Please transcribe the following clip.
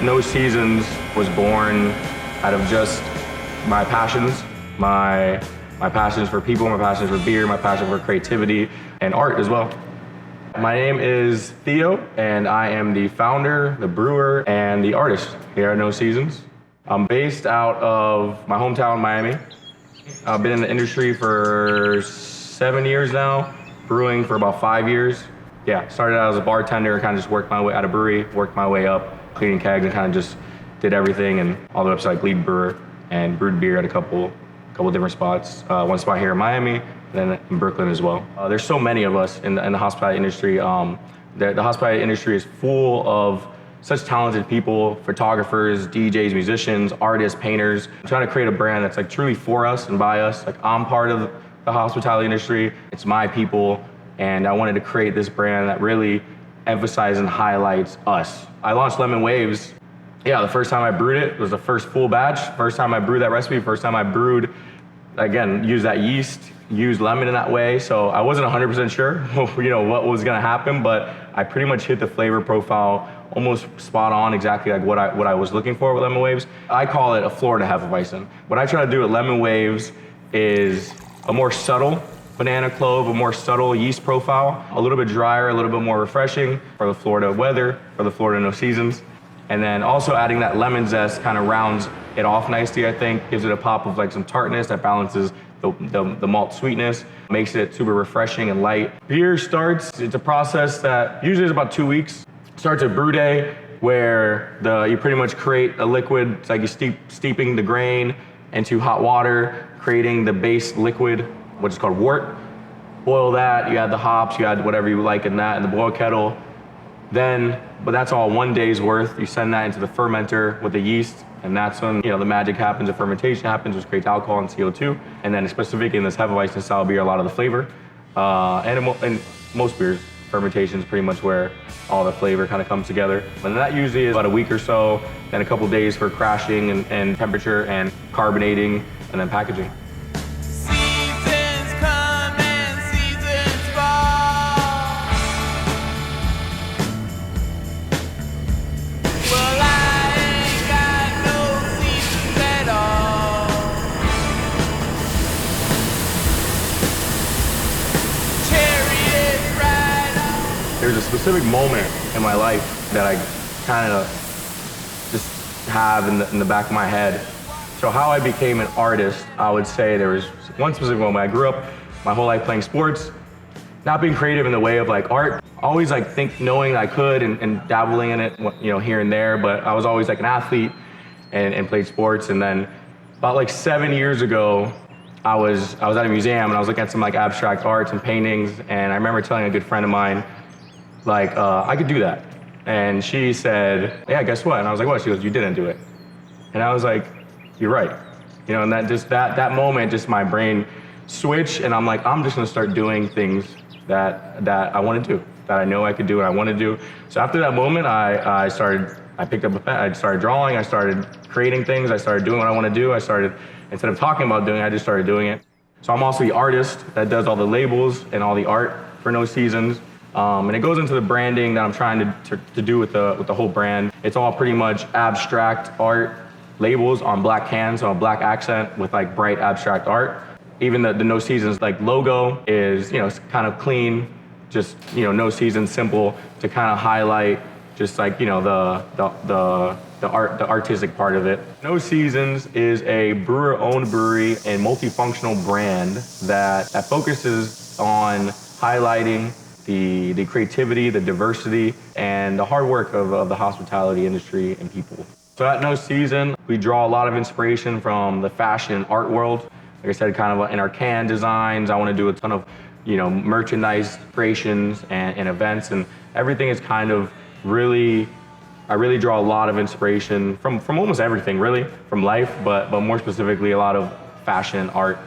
No Seasons was born out of just my passions, my passions for people, my passions for beer, my passion for creativity and art as well. My name is Theo, and I am the founder, the brewer, and the artist here at No Seasons. I'm based out of my hometown, Miami. I've been in the industry for 7 years now, brewing for about 5 years. Yeah, started out as a bartender, kind of just worked my way at a brewery, worked my way up, cleaning kegs, and kind of just did everything, and all the way up to like lead brewer, and brewed beer at a couple different spots. One spot here in Miami, and then in Brooklyn as well. There's so many of us in the hospitality industry. The hospitality industry is full of such talented people, photographers, DJs, musicians, artists, painters. I'm trying to create a brand that's like truly for us and by us. Like, I'm part of the hospitality industry. It's my people, and I wanted to create this brand that really emphasizes and highlights us. I launched Lemon Waves. Yeah, the first time I brewed it was the first full batch. First time I brewed that recipe, first time I brewed, again, used that yeast, used lemon in that way. So I wasn't 100% sure, what was gonna happen, but I pretty much hit the flavor profile almost spot on, exactly like what I was looking for with Lemon Waves. I call it a Florida Hefeweizen. What I try to do with Lemon Waves is a more subtle banana clove, a more subtle yeast profile, a little bit drier, a little bit more refreshing for the Florida weather, for the Florida No Seasons. And then also adding that lemon zest kind of rounds it off nicely, I think, gives it a pop of like some tartness that balances the malt sweetness, makes it super refreshing and light. Beer starts, it's a process that usually is about 2 weeks. Starts at brew day, where you pretty much create a liquid. It's like you steeping the grain into hot water, creating the base liquid, which is called wort. Boil that, you add the hops, you add whatever you like in that in the boil kettle. But that's all 1 day's worth. You send that into the fermenter with the yeast, and that's when the magic happens, the fermentation happens, which creates alcohol and CO2. And then specifically in this Hefeweizen style beer, a lot of the flavor. And in most beers, fermentation is pretty much where all the flavor kind of comes together. And that usually is about a week or so, then a couple days for crashing and temperature and carbonating, and then packaging. There's a specific moment in my life that I kind of just have in the back of my head. So how I became an artist, I would say there was one specific moment. I grew up my whole life playing sports, not being creative in the way of like art. Always like knowing I could and dabbling in it, here and there, but I was always like an athlete and played sports. And then about like 7 years ago, I was at a museum and I was looking at some like abstract arts and paintings, and I remember telling a good friend of mine, like, I could do that. And she said, yeah, guess what? And I was like, what? She goes, you didn't do it. And I was like, you're right. And that moment, just my brain switched, and I'm like, I'm just gonna start doing things that I wanna do, that I know I could do and I wanna do. So after that moment, I picked up a pen, I started drawing, I started creating things, I started doing what I wanna do. Instead of talking about doing it, I just started doing it. So I'm also the artist that does all the labels and all the art for No Seasons. And it goes into the branding that I'm trying to do with the whole brand. It's all pretty much abstract art labels on black cans, on a black accent with like bright abstract art. Even the No Seasons like logo is, it's kind of clean, just, No Seasons, simple, to kind of highlight just like, the artistic part of it. No Seasons is a brewer-owned brewery and multifunctional brand that focuses on highlighting the creativity, the diversity, and the hard work of the hospitality industry and people. So at No Season, we draw a lot of inspiration from the fashion and art world. Like I said, kind of in our can designs, I want to do a ton of, merchandise creations and events, and everything is kind of I really draw a lot of inspiration from almost everything, really, from life, but more specifically, a lot of fashion, art.